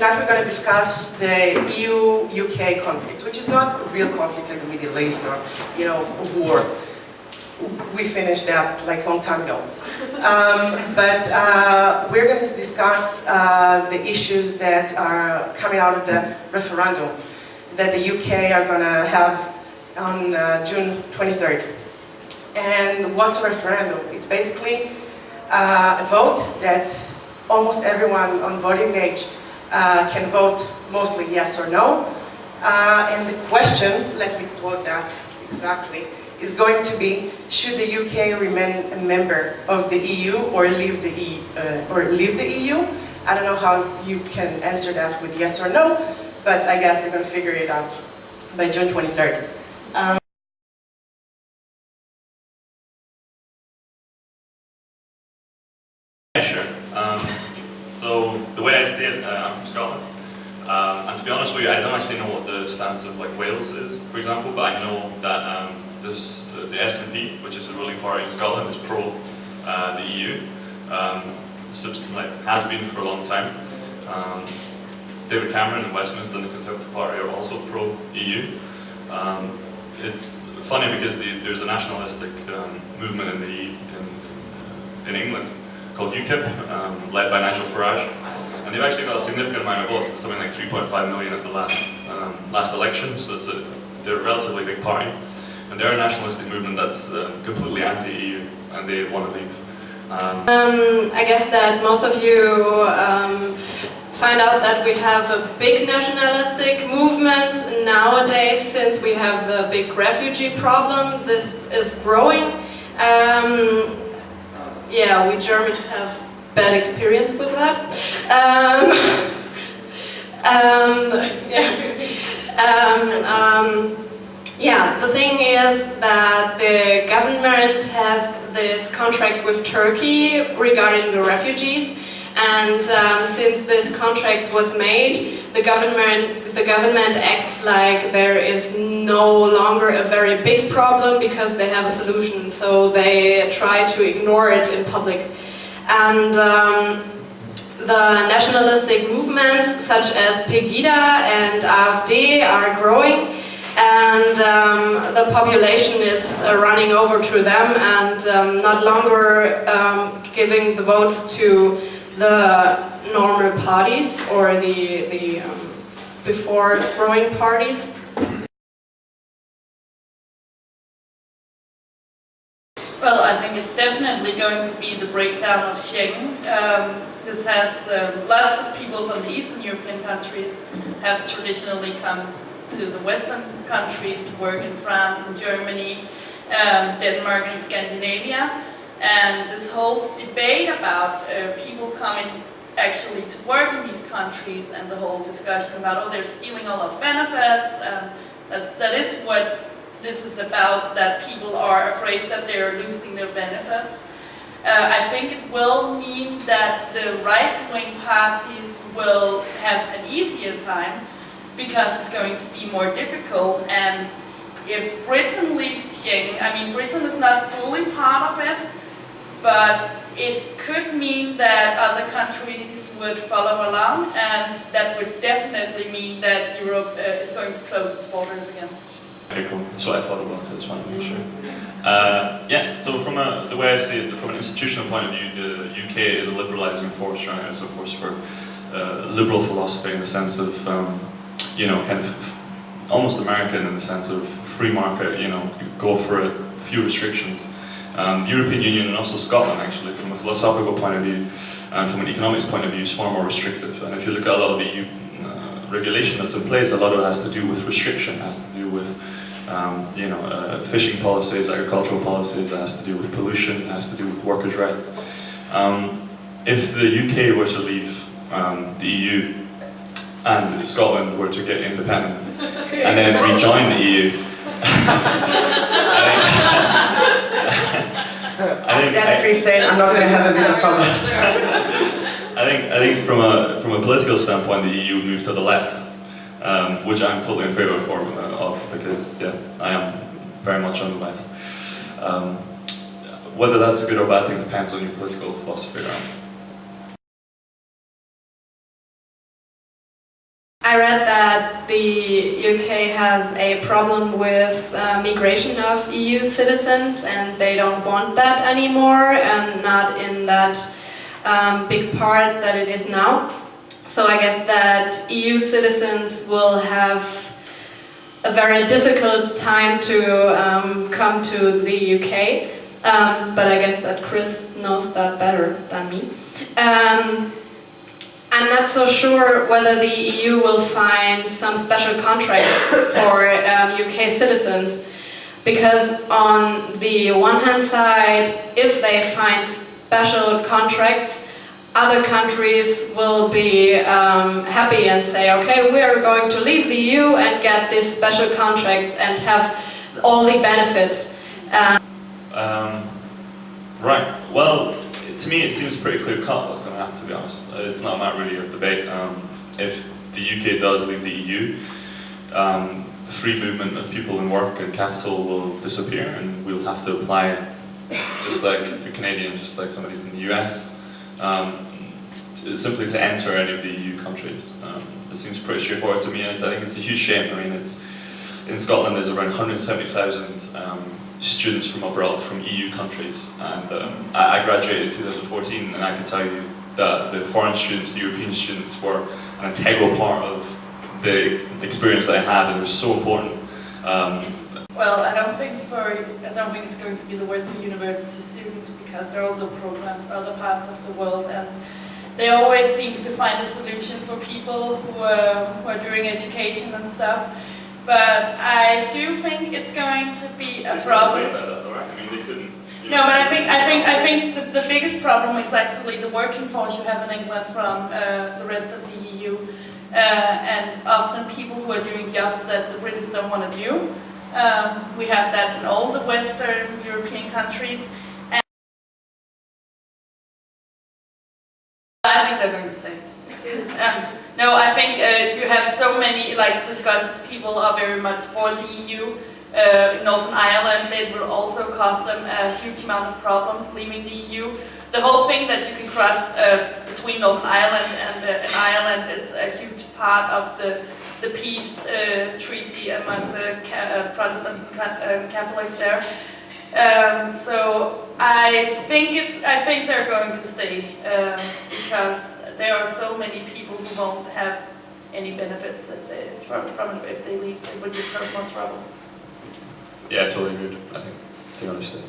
tonight we're going to discuss the EU-UK conflict, which is not a real conflict like the Middle East or, you know, a war. We finished that like a long time ago. But we're going to discuss the issues that are coming out of the referendum that the UK are going to have on June 23rd. And what's a referendum? It's basically a vote that almost everyone on voting age can vote mostly yes or no. And the question, let me quote that exactly, is going to be, should the UK remain a member of the EU or leave the EU? I don't know how you can answer that with yes or no, but I guess they're going to figure it out by June 23rd. Sure. So the way I see it, I'm from Scotland, and to be honest with you, I don't actually know what the stance of like Wales is, for example, but I know that the SNP, which is the ruling party in Scotland, is pro the EU. Has been for a long time. David Cameron in Westminster and the Conservative Party are also pro EU. It's funny because there's a nationalistic movement in England called UKIP, led by Nigel Farage, and they've actually got a significant amount of votes. It's something like 3.5 million at the last election, so they're a relatively big party, and they're a nationalistic movement that's completely anti-EU, and they want to leave. I guess that most of you find out that we have a big nationalistic movement nowadays, since we have the big refugee problem. This is growing. Yeah, we Germans have bad experience with that. Yeah, the thing is that the government has this contract with Turkey regarding the refugees, and since this contract was made, the government acts like there is no longer a very big problem because they have a solution, so they try to ignore it in public. And the nationalistic movements such as Pegida and AfD are growing, and the population is running over to them and not longer giving the votes to the normal parties or the before growing parties. Well, I think it's definitely going to be the breakdown of Schengen. This has lots of people from the Eastern European countries have traditionally come to the Western countries to work in France and Germany, Denmark and Scandinavia. And this whole debate about people coming actually to work in these countries, and the whole discussion about, oh, they're stealing all our benefits, that is what this is about, that people are afraid that they're losing their benefits. I think it will mean that the right-wing parties will have an easier time because it's going to be more difficult. And if Britain leaves Schengen, I mean, Britain is not fully part of it, but it could mean that other countries would follow along, and that would definitely mean that Europe is going to close its borders again. Okay, cool. That's what I thought about, so I just wanted to make sure. Yeah, so from the way I see it, from an institutional point of view, the UK is a liberalising force, right? It's a force for liberal philosophy in the sense of, you know, kind of almost American in the sense of free market, you know, go for a few restrictions. The European Union and also Scotland, actually, from a philosophical point of view and from an economics point of view, is far more restrictive. And if you look at a lot of the EU regulation that's in place, a lot of it has to do with restriction, has to do with you know, fishing policies, agricultural policies, it has to do with pollution, it has to do with workers' rights. If the UK were to leave the EU and Scotland were to get independence and then rejoin the EU, That's pretty saying I'm not going to have a visa problem. I think from a political standpoint, the EU would move to the left, which I'm totally in favour of because yeah, I am very much on the left. Whether that's a good or bad thing depends on your political philosophy around. I read that the UK has a problem with migration of EU citizens, and they don't want that anymore, and not in that big part that it is now. So I guess that EU citizens will have a very difficult time to come to the UK, but I guess that Chris knows that better than me. I'm not so sure whether the EU will find some special contracts for UK citizens, because on the one hand side, if they find special contracts, other countries will be happy and say, okay, we are going to leave the EU and get this special contract and have all the benefits. Right, well, to me it seems pretty clear cut what's going to happen, to be honest. It's not a matter really of debate. If the UK does leave the EU, free movement of people and work and capital will disappear, and we'll have to apply, just like a Canadian, just like somebody from the US, simply to enter any of the EU countries. It seems pretty straightforward to me, and I think it's a huge shame. I mean, in Scotland there's around 170,000 students from abroad, from EU countries, and I graduated in 2014, and I can tell you that the foreign students, the European students, were an integral part of the experience that I had, and it was so important. Well, I don't think it's going to be the worst for university students, because there are also programs in other parts of the world, and they always seem to find a solution for people who are doing education and stuff. But I do think it's going to be a problem. No, but I think the biggest problem is actually the working force you have in England from the rest of the EU, and often people who are doing jobs that the British don't want to do. We have that in all the Western European countries. And I think they're going to stay. No, I think you have so many, like the Scottish people are very much for the EU. Northern Ireland, it will also cause them a huge amount of problems leaving the EU. The whole thing that you can cross between Northern Ireland and Ireland is a huge part of the peace treaty among the Protestants and Catholics there. So I think they're going to stay because there are so many people who won't have any benefits from it if they leave. It would just cause more trouble. Yeah, I totally agree. I think they're going to stay.